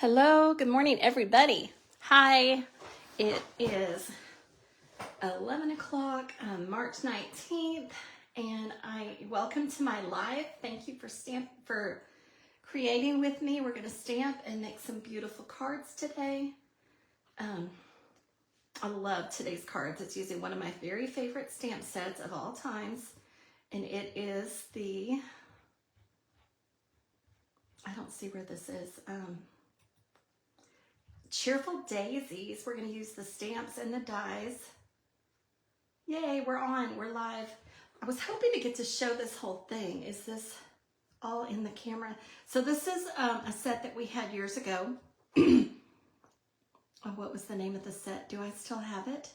Hello, good morning, everybody. Hi, it is 11 o'clock on March 19th, and welcome to my live. Thank you for creating with me. We're going to stamp and make some beautiful cards today. I love today's cards. It's using one of my very favorite stamp sets of all times, and it is the, I don't see where this is, Cheerful Daisies. We're going to use the stamps and the dies. Yay, we're on. We're live. I was hoping to get to show this whole thing. Is this all in the camera? So this is a set that we had years ago. Oh, what was the name of the set? Do I still have it?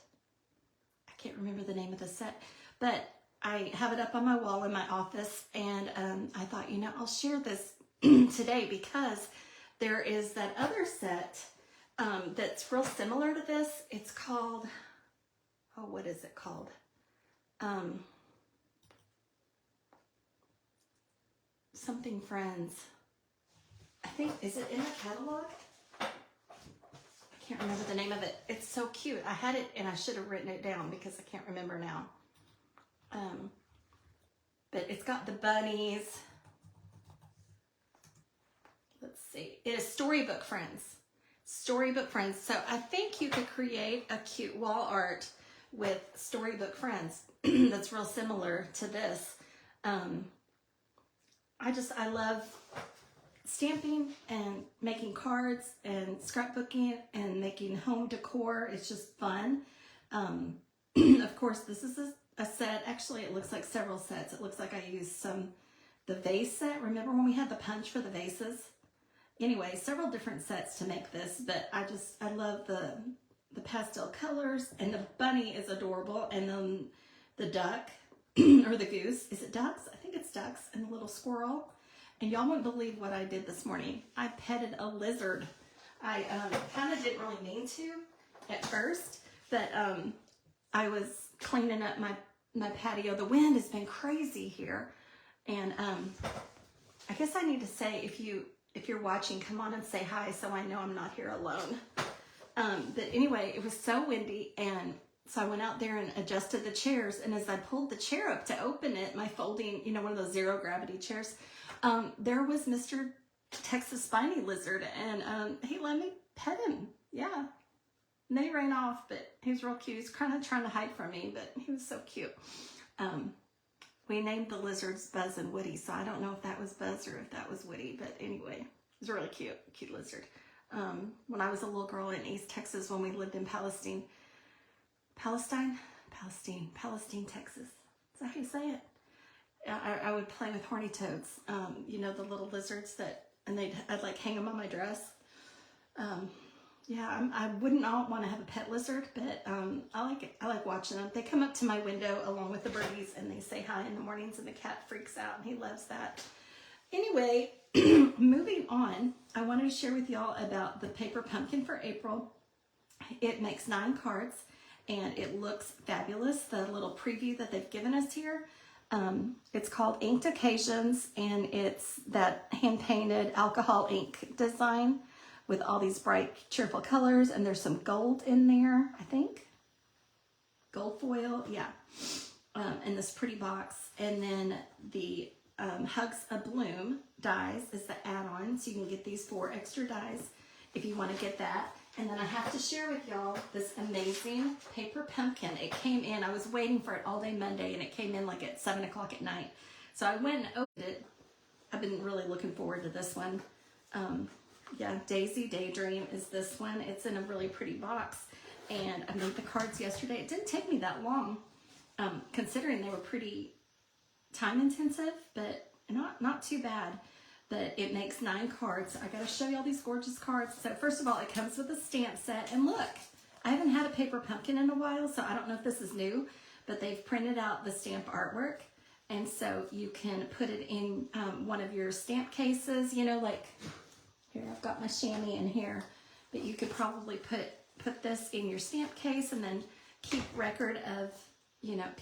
I can't remember the name of the set, but I have it up on my wall in my office, and I thought, I'll share this today because there is that other set that's real similar to this. It's called, oh, what is it called? Something Friends. I think, is it in the catalog? I can't remember the name of it. It's so cute. I had it and I should have written it down because I can't remember now. But it's got the bunnies. Let's see. It is Storybook Friends. Storybook Friends. So I think you could create a cute wall art with Storybook Friends that's real similar to this. I love stamping and making cards and scrapbooking and making home decor. It's just fun. Of course, this is a set. Actually, it looks like several sets. It looks like I used the vase set. Remember when we had the punch for the vases? Anyway, several different sets to make this, but I love the pastel colors, and the bunny is adorable, and then the duck or the goose. Is it ducks? I think it's ducks, and the little squirrel. And y'all wouldn't believe what I did this morning. I petted a lizard. I kind of didn't really mean to at first, but I was cleaning up my patio. The wind has been crazy here, and I guess I need to say, if you're watching, come on and say hi so I know I'm not here alone. But anyway, it was so windy, and so I went out there and adjusted the chairs, and as I pulled the chair up to open it, my folding, one of those zero gravity chairs, there was Mr. Texas Spiny Lizard, and he let me pet him. Yeah. And then he ran off, but he was real cute. He's kind of trying to hide from me, but he was so cute. We named the lizards Buzz and Woody, so I don't know if that was Buzz or if that was Woody, but anyway, it was really cute lizard. When I was a little girl in East Texas, when we lived in Palestine, Texas. Is that how you say it? I would play with horny toads, the little lizards and I'd like hang them on my dress. Yeah, I wouldn't want to have a pet lizard, but I like it. I like watching them. They come up to my window along with the birdies, and they say hi in the mornings, and the cat freaks out, and he loves that. Anyway, moving on, I wanted to share with y'all about the paper pumpkin for April. It makes 9 cards, and it looks fabulous. The little preview that they've given us here, it's called Inked Occasions, and it's that hand-painted alcohol ink design with all these bright, cheerful colors, and there's some gold in there, I think. Gold foil, yeah. In this pretty box. And then the Hugs a Bloom dies is the add-on, so you can get these 4 extra dies if you want to get that. And then I have to share with y'all this amazing paper pumpkin. It came in, I was waiting for it all day Monday, and it came in like at 7 o'clock at night. So I went and opened it. I've been really looking forward to this one. Yeah, Daisy Daydream is this one. It's in a really pretty box, and I made the cards yesterday. It didn't take me that long, considering they were pretty time intensive, but not too bad. But it makes 9 cards. I gotta show you all these gorgeous cards. So first of all, it comes with a stamp set, and look, I haven't had a paper pumpkin in a while, so I don't know if this is new, but they've printed out the stamp artwork, and so you can put it in one of your stamp cases, like here, I've got my chamois in here, but you could probably put this in your stamp case and then keep record of,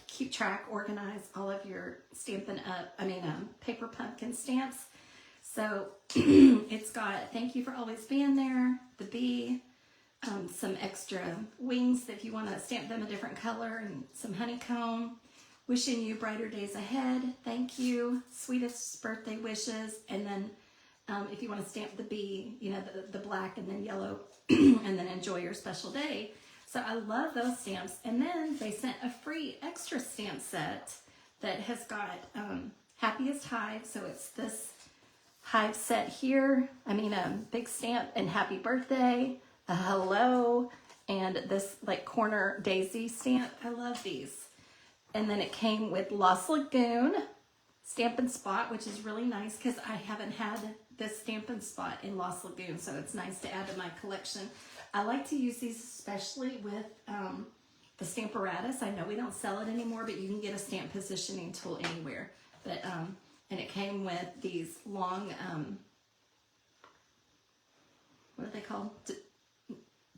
keep track, organize all of your Stampin' Up, paper pumpkin stamps. So it's got thank you for always being there, the bee, some extra wings if you want to stamp them a different color, and some honeycomb. Wishing you brighter days ahead. Thank you. Sweetest birthday wishes. And then if you want to stamp the bee, you know, the black and then yellow, and then enjoy your special day. So I love those stamps. And then they sent a free extra stamp set that has got Happiest Hive. So it's this hive set here. I mean, a big stamp and happy birthday, a hello, and this like corner daisy stamp. I love these. And then it came with Lost Lagoon Stamp and Spot, which is really nice because I haven't had this Stamp and Spot in Lost Lagoon, so it's nice to add to my collection. I like to use these especially with the Stamparatus. I know we don't sell it anymore, but you can get a stamp positioning tool anywhere. But and it came with these long, what are they called?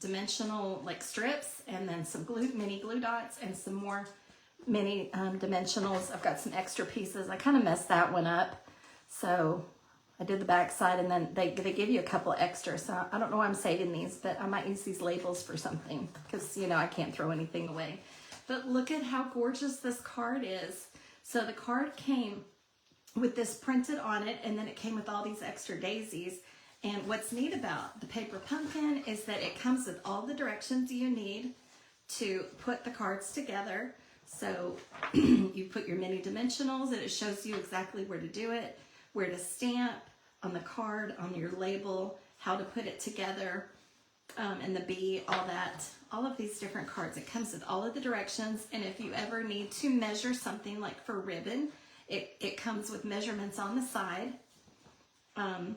Dimensional like strips, and then some mini glue dots, and some more mini dimensionals. I've got some extra pieces. I kind of messed that one up, so I did the back side, and then they give you a couple extras. So I don't know why I'm saving these, but I might use these labels for something because, you know, I can't throw anything away. But look at how gorgeous this card is. So the card came with this printed on it, and then it came with all these extra daisies. And what's neat about the paper pumpkin is that it comes with all the directions you need to put the cards together. So you put your mini dimensionals, and it shows you exactly where to do it, where to stamp on the card, on your label, how to put it together, and the bee, all that, all of these different cards. It comes with all of the directions, and if you ever need to measure something like for ribbon, it comes with measurements on the side, and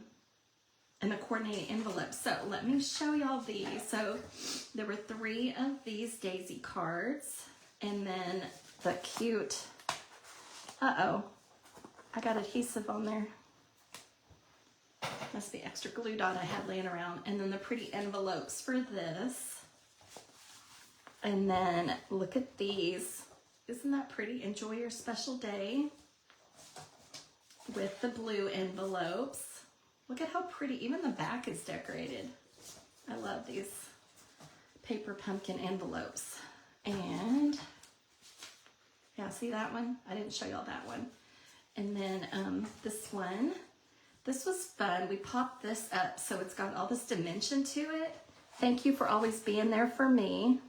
a coordinating envelope. So let me show y'all these. So there were 3 of these daisy cards. And then the cute, I got adhesive on there. That's the extra glue dot I had laying around. And then the pretty envelopes for this. And then look at these. Isn't that pretty? Enjoy your special day with the blue envelopes. Look at how pretty, even the back is decorated. I love these paper pumpkin envelopes. And yeah, see that one? I didn't show y'all that one. And then this one, this was fun. We popped this up so it's got all this dimension to it. Thank you for always being there for me.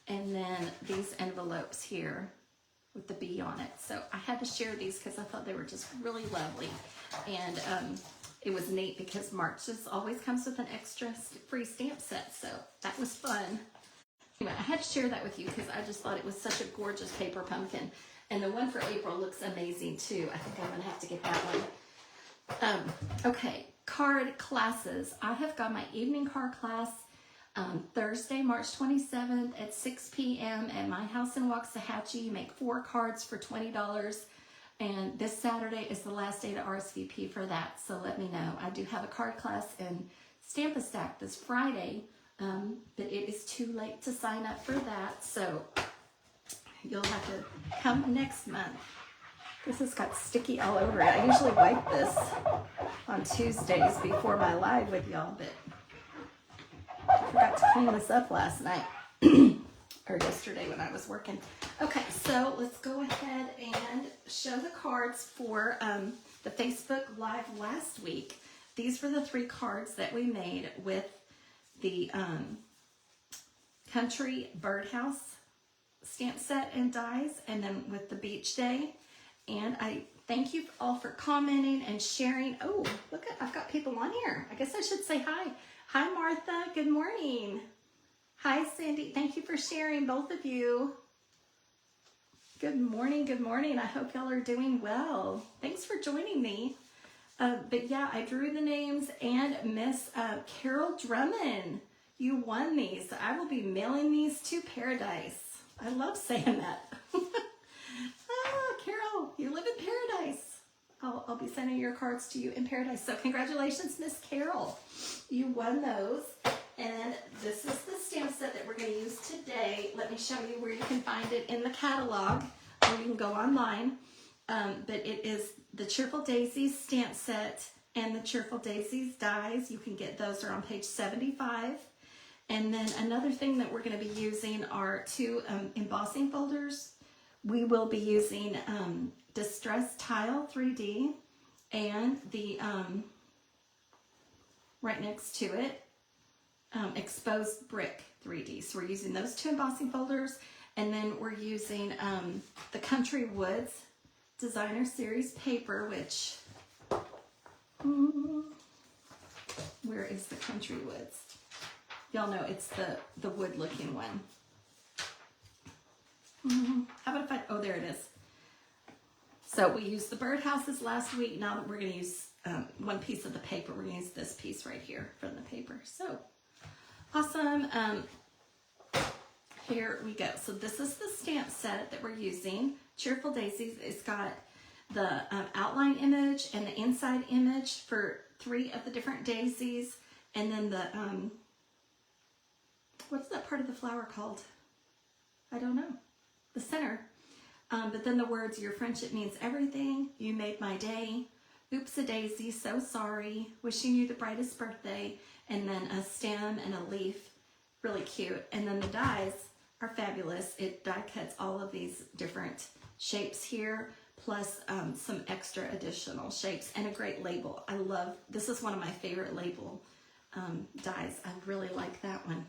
And then these envelopes here with the bee on it. So I had to share these because I thought they were just really lovely. And it was neat because March just always comes with an extra free stamp set. So that was fun. Anyway, I had to share that with you because I just thought it was such a gorgeous paper pumpkin. And the one for April looks amazing too. I think I'm going to have to get that one. Okay, card classes. I have got my evening card class Thursday, March 27th at 6 p.m. at my house in Waxahachie. You make 4 cards for $20. And this Saturday is the last day to RSVP for that. So let me know. I do have a card class and Stamp-A-Stack this Friday. But it is too late to sign up for that, so you'll have to come next month. This has got sticky all over it. I usually wipe this on Tuesdays before my live with y'all, but I forgot to clean this up last night, or yesterday when I was working. Okay, so let's go ahead and show the cards for the Facebook Live last week. These were the 3 cards that we made with the Country Birdhouse stamp set and dies, and then with the Beach Day. And I thank you all for commenting and sharing. Oh, look, I've got people on here. I guess I should say hi. Hi, Martha. Good morning. Hi, Cindy. Thank you for sharing, both of you. Good morning. Good morning. I hope y'all are doing well. Thanks for joining me. But yeah, I drew the names, and Miss Carol Drummond, you won these. So I will be mailing these to Paradise. I love saying that. Carol, you live in Paradise. I'll be sending your cards to you in Paradise. So congratulations, Miss Carol. You won those. And this is the stamp set that we're going to use today. Let me show you where you can find it in the catalog, or you can go online. But it is the Cheerful Daisies stamp set and the Cheerful Daisies dies. You can get those, are on page 75. And then another thing that we're going to be using are 2 embossing folders. We will be using Distress Tile 3D and the, right next to it, Exposed Brick 3D. So we're using those 2 embossing folders, and then we're using the Country Woods Designer Series paper, which, where is the Country Woods? Y'all know it's the wood looking one. How about if I, oh, there it is. So we used the birdhouses last week. Now we're going to use one piece of the paper. We're going to use this piece right here from the paper. So awesome. Here we go. So this is the stamp set that we're using. Cheerful Daisies. It's got the outline image and the inside image for 3 of the different daisies. And then the, what's that part of the flower called? I don't know. The center. But then the words, your friendship means everything. You made my day. Oops a daisy, so sorry. Wishing you the brightest birthday. And then a stem and a leaf. Really cute. And then the dies are fabulous. It die cuts all of these different shapes here, plus some extra additional shapes and a great label. I love, this is one of my favorite label dies. I really like that one.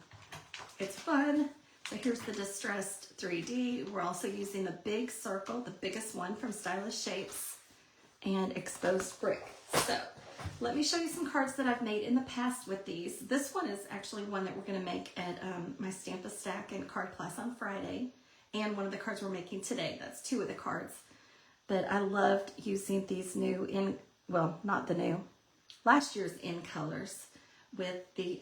It's fun. So here's the Distressed 3D. We're also using the big circle, the biggest one from Stylish Shapes, and Exposed Brick. So let me show you some cards that I've made in the past with these. This one is actually one that we're going to make at my Stamp-A-Stack and card class on Friday, and one of the cards we're making today. That's 2 of the cards. But I loved using these new, in, well, not the new, last year's in colors with the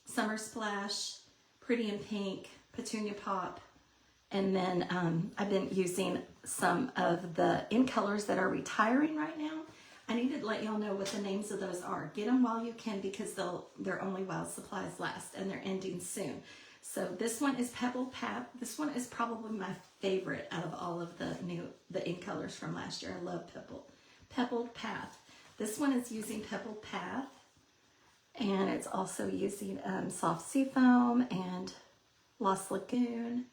Summer Splash, Pretty in Pink, Petunia Pop, and then I've been using some of the in colors that are retiring right now. I need to let y'all know what the names of those are. Get them while you can, because they're only while supplies last, and they're ending soon. So this one is Pebbled Path. This one is probably my favorite out of all of the in colors from last year. I love Pebbled Path. This one is using Pebbled Path. And it's also using Soft Sea Foam and Lost Lagoon.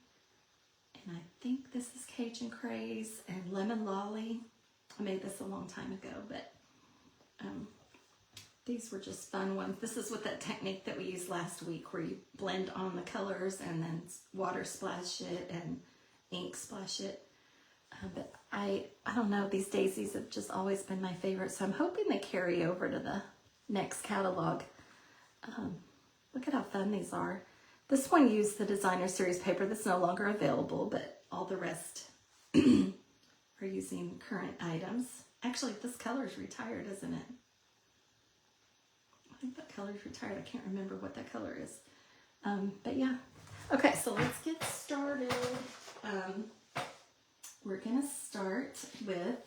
And I think this is Cajun Craze and Lemon Lolly. I made this a long time ago, but these were just fun ones. This is with that technique that we used last week, where you blend on the colors and then water splash it and ink splash it. But I don't know, these daisies have just always been my favorite, so I'm hoping they carry over to the next catalog. Look at how fun these are. This one used the Designer Series paper that's no longer available, but all the rest are using current items. Actually, this color is retired, isn't it? I think that color is retired. I can't remember what that color is. But yeah. Okay, so let's get started. We're going to start with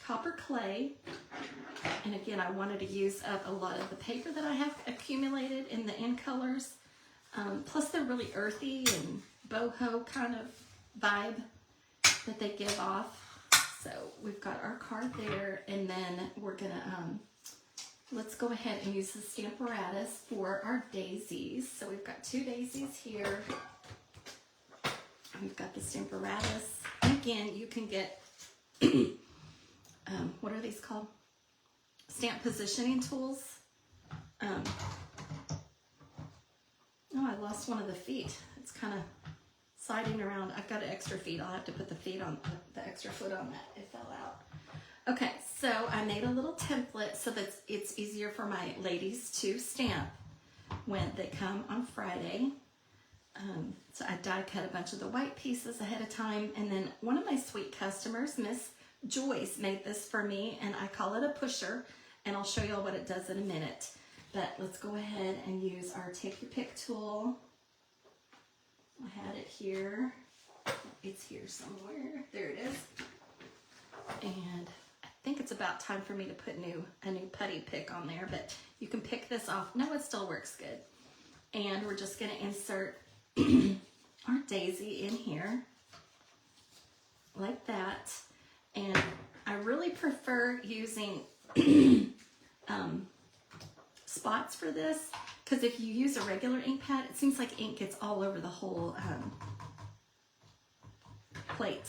copper clay. And again, I wanted to use up a lot of the paper that I have accumulated in the in colors. Plus they're really earthy and boho kind of vibe that they give off. So we've got our card there, and then we're gonna, let's go ahead and use the Stamparatus for our daisies. So we've got 2 daisies here. We've got the Stamparatus. And again, you can get, what are these called? Stamp positioning tools. Oh, I lost one of the feet. It's kind of sliding around. I've got an extra feet. I'll have to put the feet on, the extra foot on that. It fell out. Okay, so I made a little template so that it's easier for my ladies to stamp when they come on Friday. So I die cut a bunch of the white pieces ahead of time, and then one of my sweet customers, Miss Joyce, made this for me, and I call it a pusher, and I'll show y'all what it does in a minute. But let's go ahead and use our Take Your Pick tool. I had it here. It's here somewhere. There it is. And I think it's about time for me to put a new putty pick on there, but you can pick this off. No, it still works good. And we're just going to insert our daisy in here like that. And I really prefer using spots for this, because if you use a regular ink pad, it seems like ink gets all over the whole plate.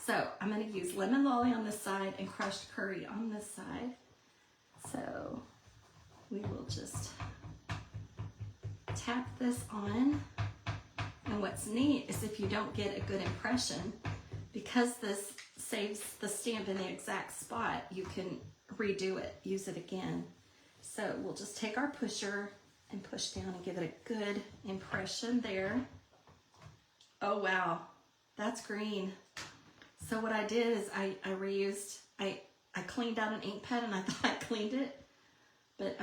So I'm going to use lemon lolly on this side and crushed curry on this side. So we will just tap this on. And what's neat is if you don't get a good impression, because this saves the stamp in the exact spot, you can redo it, use it again. So we'll just take our pusher and push down and give it a good impression there. Oh wow, that's green. So what I did is I reused, I cleaned out an ink pad and I thought I cleaned it. But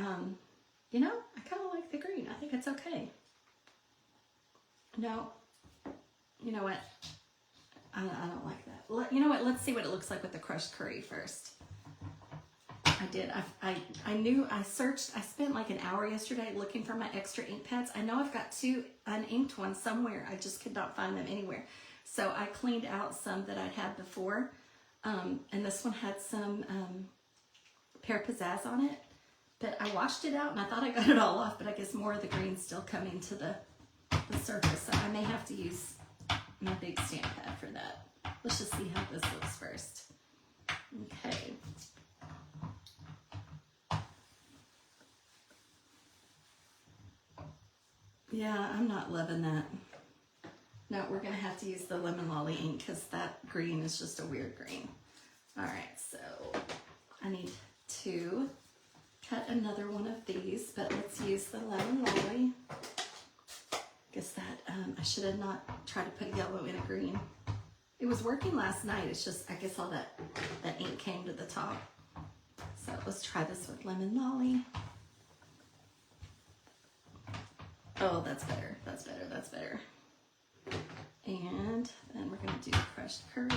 you know, I kind of like the green. I think it's okay. No, you know what? I don't like that. You know what? Let's see what it looks like with the crushed curry first. I did. I knew. I searched. I spent like an hour yesterday looking for my extra ink pads. I know I've got 2 uninked ones somewhere. I just could not find them anywhere. So I cleaned out some that I'd had before, and this one had some Pear Pizzazz on it. But I washed it out and I thought I got it all off, but I guess more of the green's still coming to the surface. So I may have to use my big stamp pad for that. Let's just see how this looks first. Okay. Yeah, I'm not loving that. No, we're gonna have to use the lemon lolly ink because that green is just a weird green. All right, so I need to cut another one of these, but let's use the lemon lolly. Guess that I should have not tried to put yellow in a green. It was working last night. It's just I guess all that ink came to the top. So let's try this with lemon lolly. Oh, that's better. That's better. That's better. And then we're going to do crushed curry.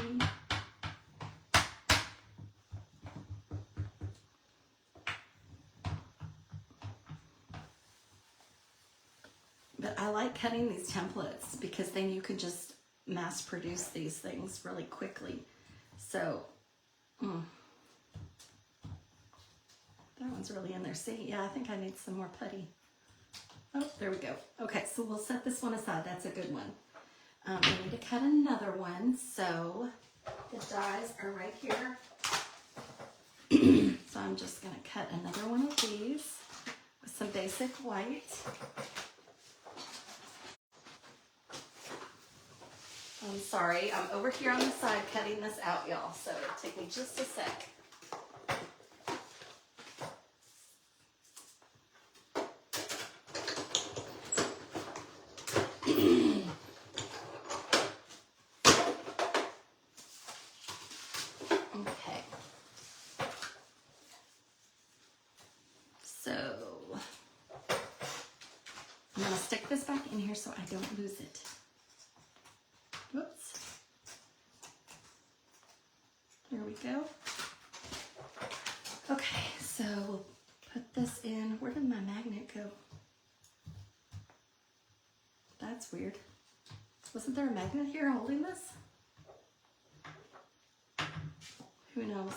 But I like cutting these templates because then you can just mass produce these things really quickly. So, that one's really in there. See, yeah, I think I need some more putty. Oh, there we go. Okay, so we'll set this one aside. That's a good one. We need to cut another one. So the dies are right here. So I'm just going to cut another one of these with some basic white. I'm sorry, I'm over here on the side cutting this out, y'all, so it'll take me just a sec. Okay. So, I'm going to stick this back in here so I don't lose it. Whoops. There we go. Okay, so we'll put this in. Where did my magnet go? That's weird. Wasn't there a magnet here holding this? Who knows?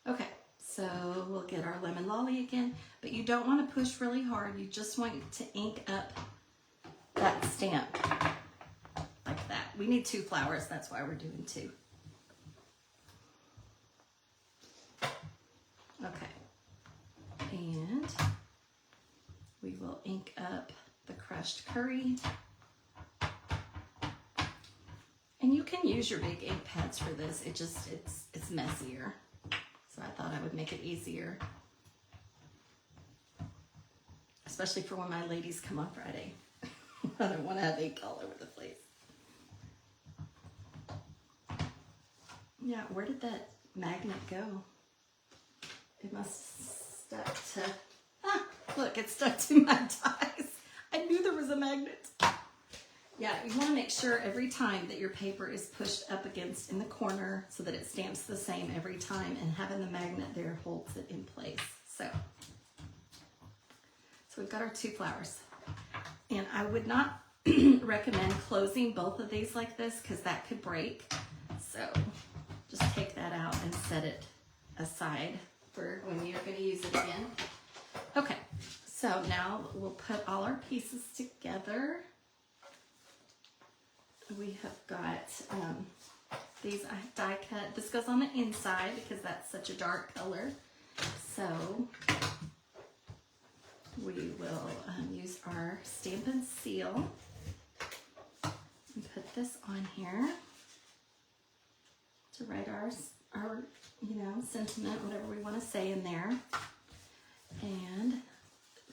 Okay, so we'll get our lemon lolly again, but you don't want to push really hard. You just want to ink up that stamp. We need 2 flowers, that's why we're doing 2. Okay, and we will ink up the crushed curry. And you can use your big ink pads for this, it's messier. So I thought I would make it easier. Especially for when my ladies come on Friday. I don't want to have ink all over the place. Yeah, where did that magnet go? It must have stuck to, look, it stuck to my dies. I knew there was a magnet. Yeah, you want to make sure every time that your paper is pushed up against in the corner so that it stamps the same every time, and having the magnet there holds it in place. So we've got our 2 flowers. And I would not recommend closing both of these like this because that could break. So just just take that out and set it aside for when you're going to use it again. Okay, so now we'll put all our pieces together. We have got these I die cut. This goes on the inside because that's such a dark color. So we will use our Stampin' Seal and put this on here to write our sentiment, whatever we want to say in there. And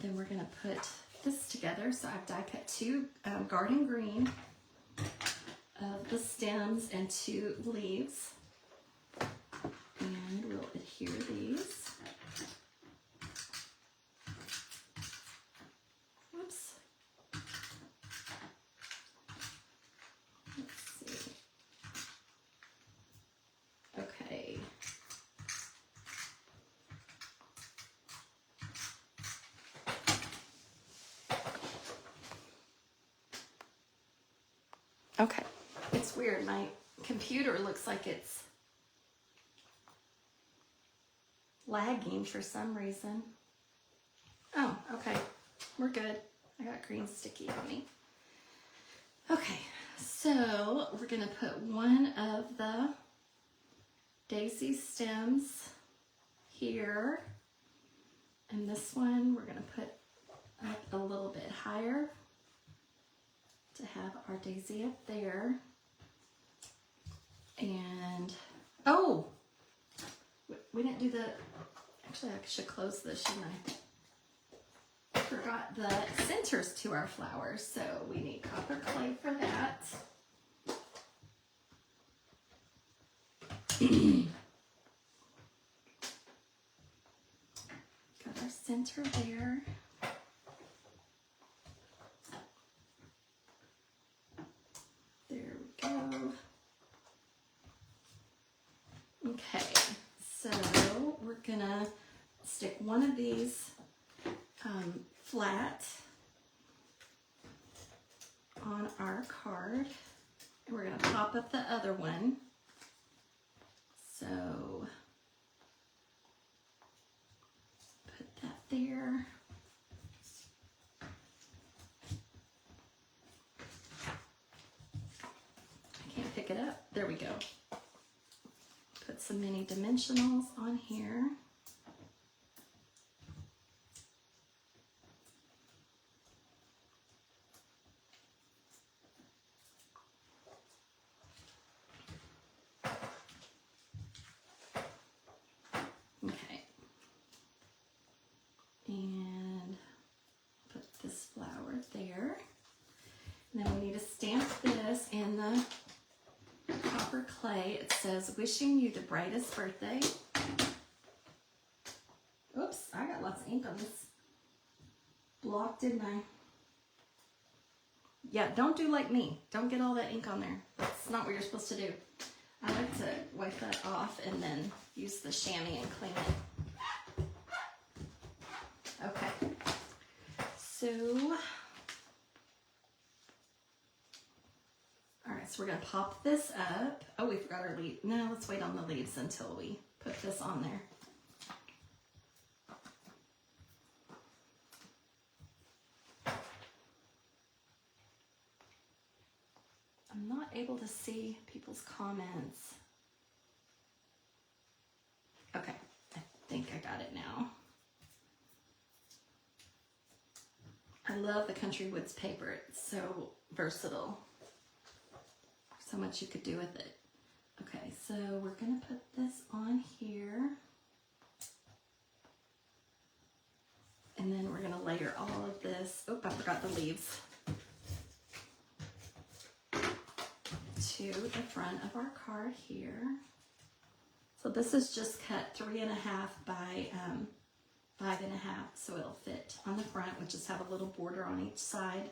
then we're going to put this together. So I've die cut 2 garden green of the stems and 2 leaves. And we'll adhere these. Whoops. Let's see. Okay. Okay. It's weird. My computer looks like it's lagging for some reason. Oh, okay. We're good. I got green sticky on me. Okay, so we're going to put one of the daisy stems here. And this one we're going to put up a little bit higher to have our daisy up there. And, oh, we didn't do the, actually I should close this, shouldn't I? Forgot the centers to our flowers, so we need copper clay for that. Got our center there. There we go. Okay, so we're gonna stick one of these flat on our card, and we're gonna pop up the other one. So put that there. I can't pick it up. There we go. Put some mini dimensionals on here. Okay. And put this flower there. And then we need to stamp this in the copper clay. It says, wishing you the brightest birthday. Oops, I got lots of ink on this block, didn't I? Yeah, don't do like me. Don't get all that ink on there. That's not what you're supposed to do. I like to wipe that off and then use the chamois and clean it. Okay. So, all right, so we're gonna pop this up. Oh, we forgot our leaf. No, let's wait on the leaves until we put this on there. I'm not able to see people's comments. Okay, I think I got it now. I love the Country Woods paper. It's so versatile. So much you could do with it. Okay, so we're gonna put this on here. And then we're gonna layer all of this. Oh, I forgot the leaves. To the front of our card here. So this is just cut 3.5 by 5.5, so it'll fit on the front. We'll just have a little border on each side.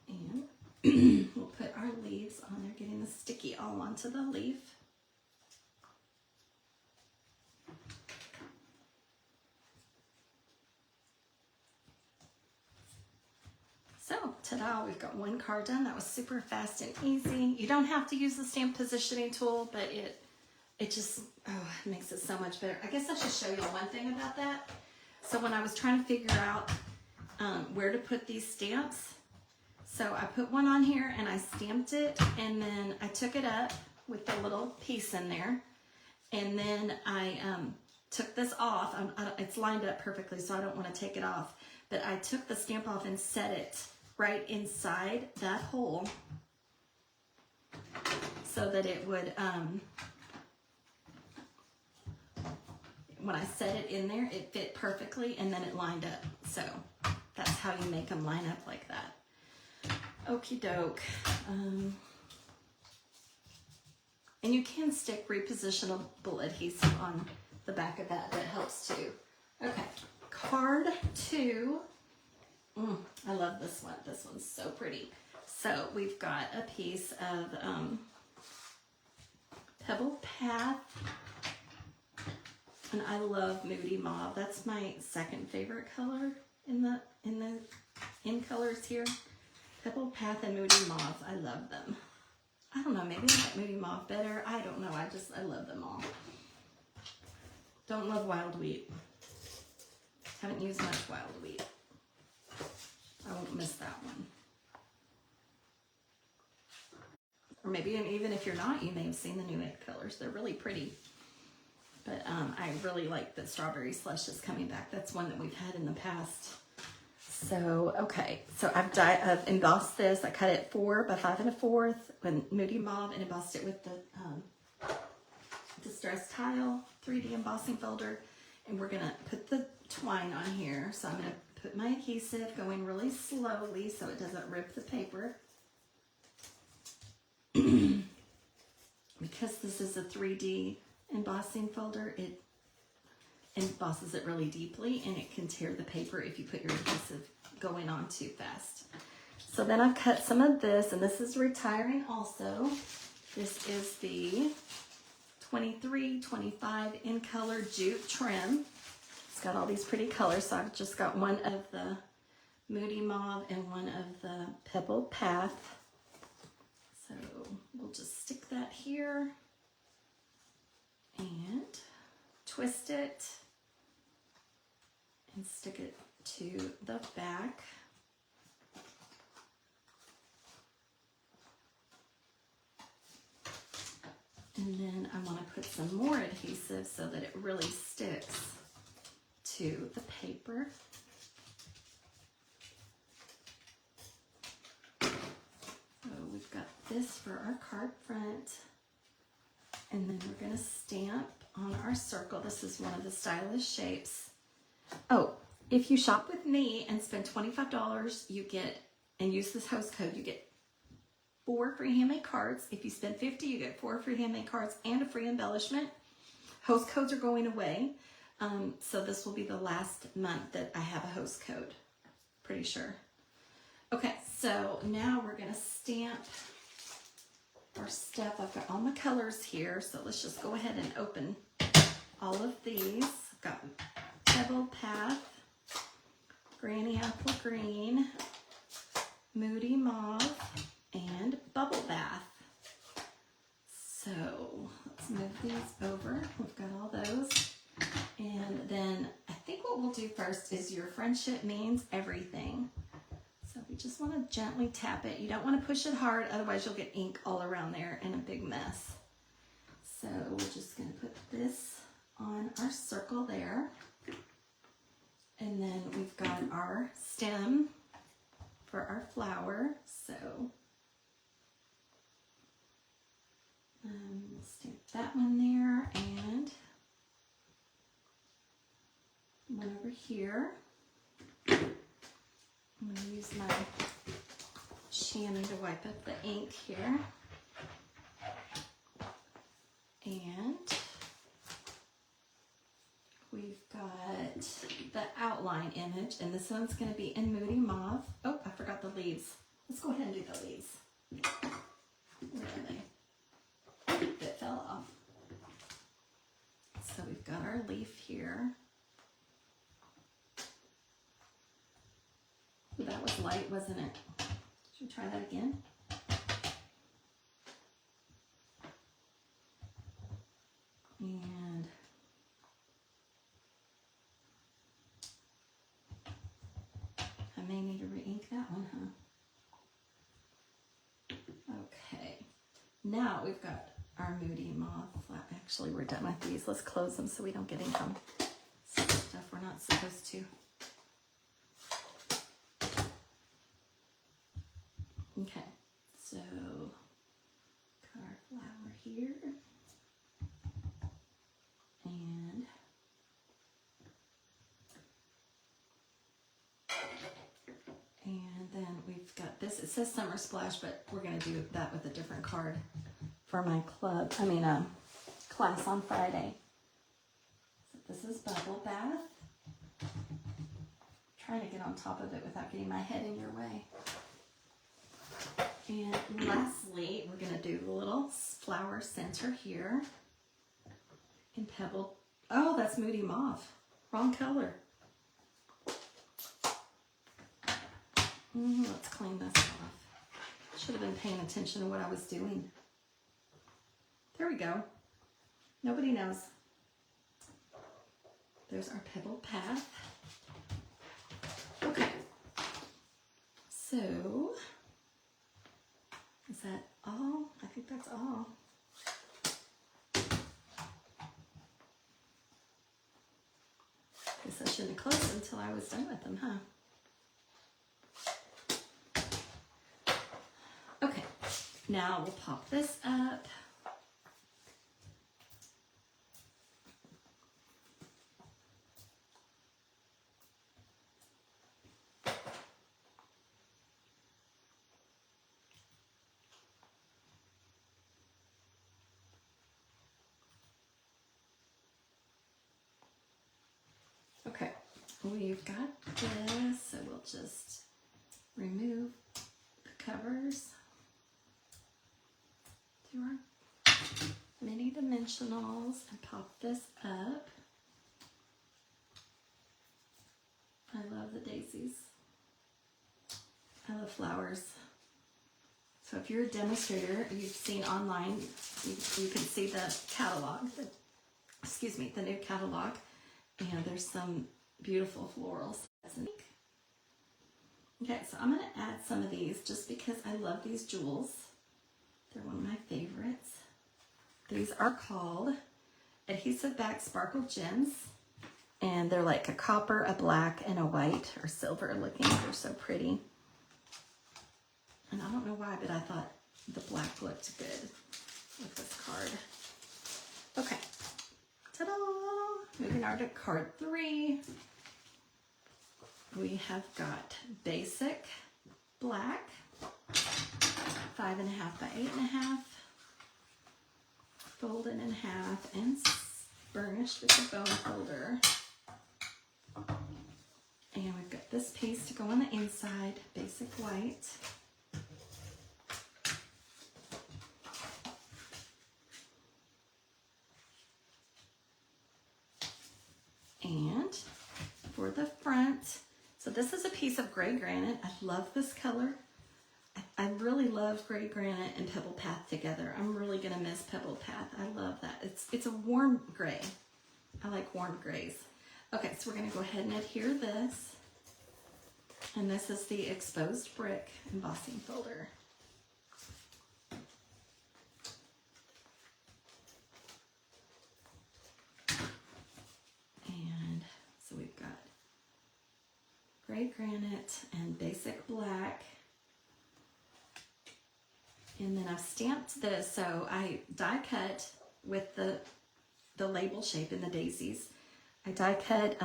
And we'll put our leaves on there, getting the sticky all onto the leaf. So, ta-da, we've got one card done. That was super fast and easy. You don't have to use the stamp positioning tool, but it it just, oh, it makes it so much better. I guess I should show you one thing about that. So when I was trying to figure out where to put these stamps, so I put one on here and I stamped it, and then I took it up with the little piece in there, and then I took this off. It's lined up perfectly, so I don't want to take it off, but I took the stamp off and set it right inside that hole so that it would, when I set it in there, it fit perfectly, and then it lined up. So that's how you make them line up like that. Okie doke. And you can stick repositionable adhesive on the back of that. That helps too. Okay, card 2. I love this one. This one's so pretty. So we've got a piece of Pebble Path. And I love Moody Mauve. That's my second favorite color in colors here. Pebble Path and Moody Mauve. I love them. I don't know, maybe I like Moody Mauve better. I don't know. I love them all. Don't love Wild Wheat. Haven't used much Wild Wheat. I won't miss that one. Or maybe even if you're not, you may have seen the new It colors. They're really pretty. But I really like the Strawberry Slush is coming back. That's one that we've had in the past. So, okay. So I've embossed this. I cut it 4 by 5 1/4 with Moody Mauve and embossed it with the Distress Tile 3D embossing folder. And we're going to put the twine on here. So I'm going to put my adhesive going really slowly so it doesn't rip the paper. Because this is a 3D embossing folder, it embosses it really deeply, and it can tear the paper if you put your adhesive going on too fast. So then I've cut some of this, and this is retiring also. This is the 23-25 in color jute trim. It's got all these pretty colors, so I've just got one of the Moody Mauve and one of the Pebble Path. So we'll just stick that here and twist it and stick it to the back. And then I want to put some more adhesive so that it really sticks to the paper. So we've got this for our card front. And then we're going to stamp on our circle. This is one of the stylish shapes. Oh, if you shop with me and spend $25, you get, and use this host code, you get 4 free handmade cards. If you spend $50, you get 4 free handmade cards and a free embellishment. Host codes are going away. So this will be the last month that I have a host code. Pretty sure. Okay, so now we're going to stamp our stuff. I've got all my colors here, so let's just go ahead and open all of these. I've got Pebble Path, Granny Apple Green, Moody Mauve, and Bubble Bath. So let's move these over. We've got all those. And then I think what we'll do first is Your Friendship Means Everything. So we just want to gently tap it. You don't want to push it hard, otherwise you'll get ink all around there and a big mess. So we're just going to put this on our circle there. And then we've got our stem for our flower. So we'll stamp that one there and one over here. I'm going to use my chamois to wipe up the ink here. And we've got the outline image, and this one's going to be in Moody Mauve. Oh, I forgot the leaves. Let's go ahead and do the leaves. Where are they? That fell off. So we've got our leaf here. Ooh, that was light, wasn't it? Should we try that again? And I may need to re-ink that one, huh? Okay. Now we've got our Moody Moth. Actually, we're done with these. Let's close them so we don't get ink on stuff we're not supposed to. Okay, so got our flower here. And then we've got this. It says Summer Splash, but we're going to do that with a different card for my club. Class on Friday. So this is Bubble Bath. Trying to get on top of it without getting my head in your way. And lastly, we're going to do the little flower center here in Pebble. Oh, that's Moody Mauve. Wrong color. Let's clean this off. Should have been paying attention to what I was doing. There we go. Nobody knows. There's our Pebble Path. Okay. So, is that all? I think that's all. Guess I shouldn't have closed them until I was done with them, huh? Okay, now we'll pop this up. Okay, we've got this, so we'll just remove the covers. Do our mini dimensionals and pop this up. I love the daisies. I love flowers. So if you're a demonstrator, you've seen online, you can see the catalog, the new catalog. And there's some beautiful florals. Okay, so I'm going to add some of these just because I love these jewels. They're one of my favorites. These are called Adhesive Back Sparkle Gems. And they're like a copper, a black, and a white or silver looking. They're so pretty. And I don't know why, but I thought the black looked good with this card. Okay. Ta-da! Moving on to card 3. We have got basic black, 5.5 by 8.5, folded in half and burnished with a bone folder. And we've got this piece to go on the inside, basic white. And for the front, so this is a piece of gray granite. I love this color. I really love gray granite and Pebble Path together. I'm really gonna miss Pebble Path. I love that. It's a warm gray. I like warm grays. Okay, so we're gonna go ahead and adhere this. And this is the exposed brick embossing folder. So we've got gray granite and basic black. And then I've stamped this, so I die cut with the label shape in the daisies. I die cut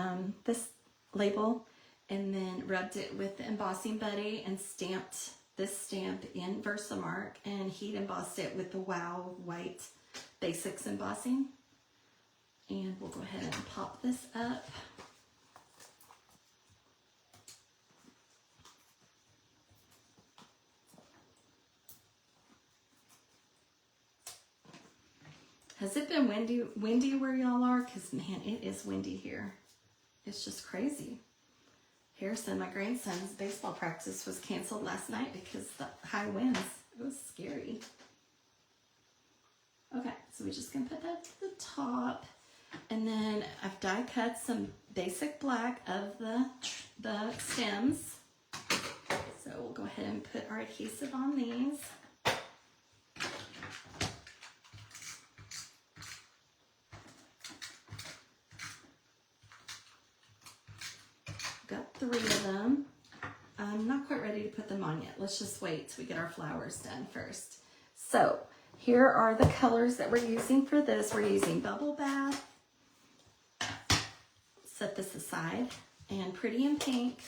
this label and then rubbed it with the embossing buddy and stamped this stamp in Versamark and heat embossed it with the Wow White Basics embossing. And we'll go ahead and pop this up. Has it been windy where y'all are? Because, man, it is windy here. It's just crazy. Harrison, my grandson's baseball practice was canceled last night because the high winds. It was scary. Okay, so we're just gonna put that to the top. And then I've die cut some basic black of the stems. So we'll go ahead and put our adhesive on these. Got 3 of them. I'm not quite ready to put them on yet. Let's just wait till we get our flowers done first. So here are the colors that we're using for this. We're using Bubble Bath. Set this aside. And Pretty in Pink.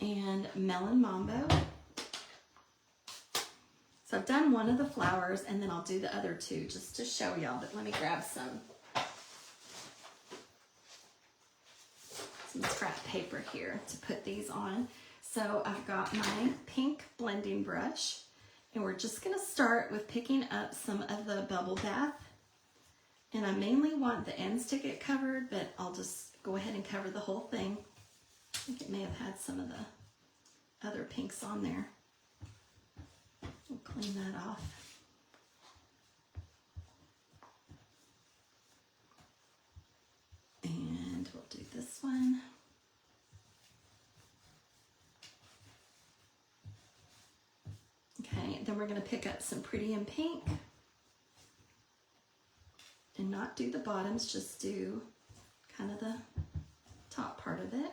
And Melon Mambo. So I've done one of the flowers and then I'll do the other 2 just to show y'all. But let me grab some scrap paper here to put these on. So I've got my pink blending brush and we're just gonna start with picking up some of the Bubble Bath. And I mainly want the ends to get covered, but I'll just go ahead and cover the whole thing. I think it may have had some of the other pinks on there. We'll clean that off. And we'll do this one. Okay, then we're going to pick up some Pretty in Pink. And not do the bottoms, just do kind of the top part of it.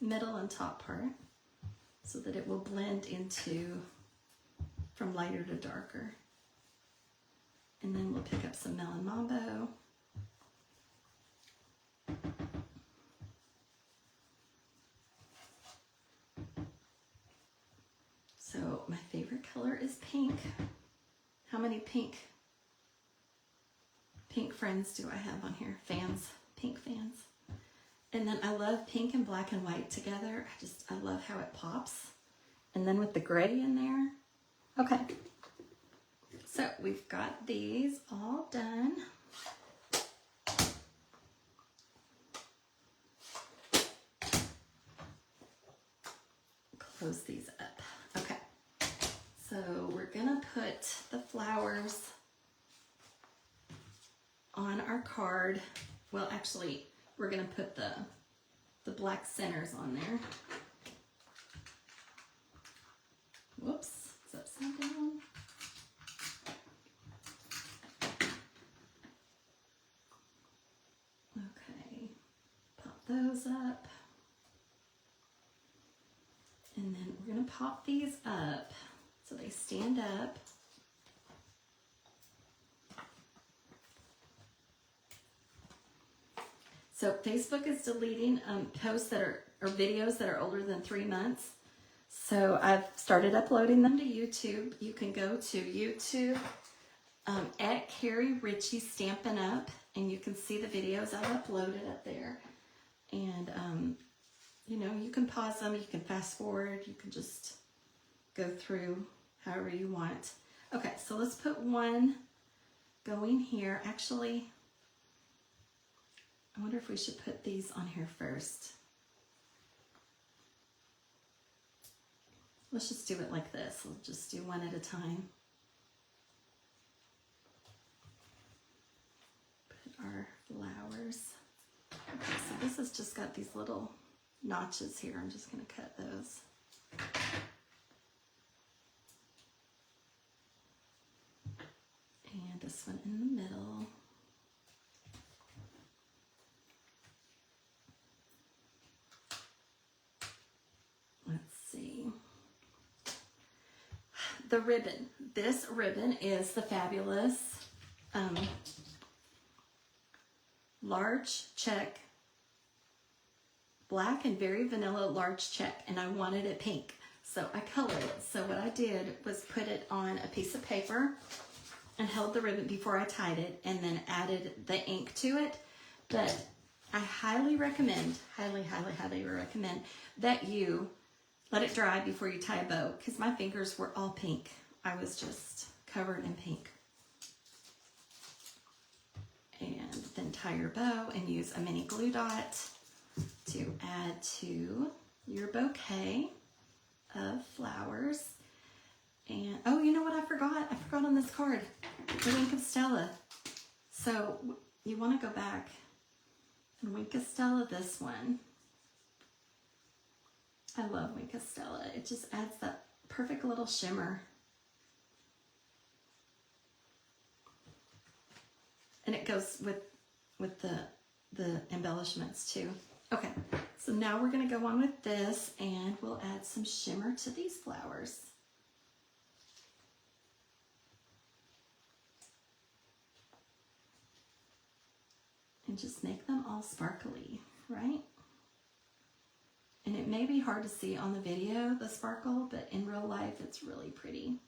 Middle and top part. So that it will blend into from lighter to darker. And then we'll pick up some Melon Mambo. So my favorite color is pink. How many pink friends do I have on here? Fans, pink fans. And then I love pink and black and white together. I love how it pops. And then with the gray in there. Okay. So we've got these all done. Close these up. Okay. So we're gonna put the flowers on our card. Well, actually, we're gonna put the black centers on there. Whoops, it's upside down. Okay, pop those up. And then we're gonna pop these up so they stand up. So Facebook is deleting posts that are, or videos that are older than 3 months. So I've started uploading them to YouTube. You can go to YouTube at Carrie Ritchie Stampin' Up, and you can see the videos I've uploaded up there. And you know, you can pause them, you can fast forward, you can just go through however you want. Okay, so let's put one going here. Actually, I wonder if we should put these on here first. Let's just do it like this. We'll just do one at a time. Put our flowers. Okay, so this has just got these little notches here. I'm just going to cut those. And this one in the middle. Let's see. The ribbon. This ribbon is the fabulous large check, black and very vanilla large check, and I wanted it pink, so I colored it. So what I did was put it on a piece of paper and held the ribbon before I tied it, and then added the ink to it. But I highly recommend, highly recommend that you let it dry before you tie a bow, because my fingers were all pink. I was just covered in pink. And then tie your bow and use a mini glue dot to add to your bouquet of flowers. And, oh, you know what I forgot? I forgot on this card. The Wink of Stella. So you want to go back and Wink of Stella this one. I love Wink of Stella. It just adds that perfect little shimmer. And it goes with the embellishments too. Okay, so now we're going to go on with this, and we'll add some shimmer to these flowers. And just make them all sparkly, right? And it may be hard to see on the video, the sparkle, but in real life, it's really pretty.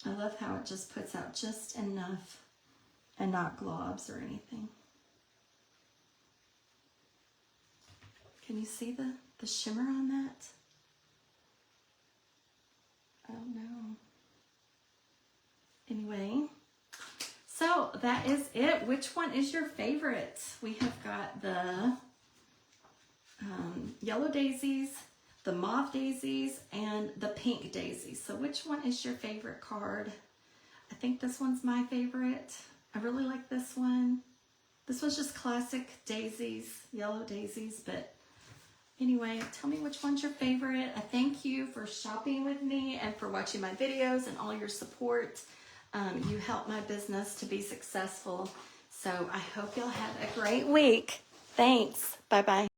I love how it just puts out just enough and not globs or anything. Can you see the shimmer on that? Oh no. Anyway, so that is it. Which one is your favorite? We have got the yellow daisies, the mauve daisies, and the pink daisies. So which one is your favorite card? I think this one's my favorite. I really like this one. This was just classic daisies, yellow daisies, but anyway, tell me which one's your favorite. I thank you for shopping with me and for watching my videos and all your support. You help my business to be successful. So I hope you'll have a great week. Thanks. Bye-bye.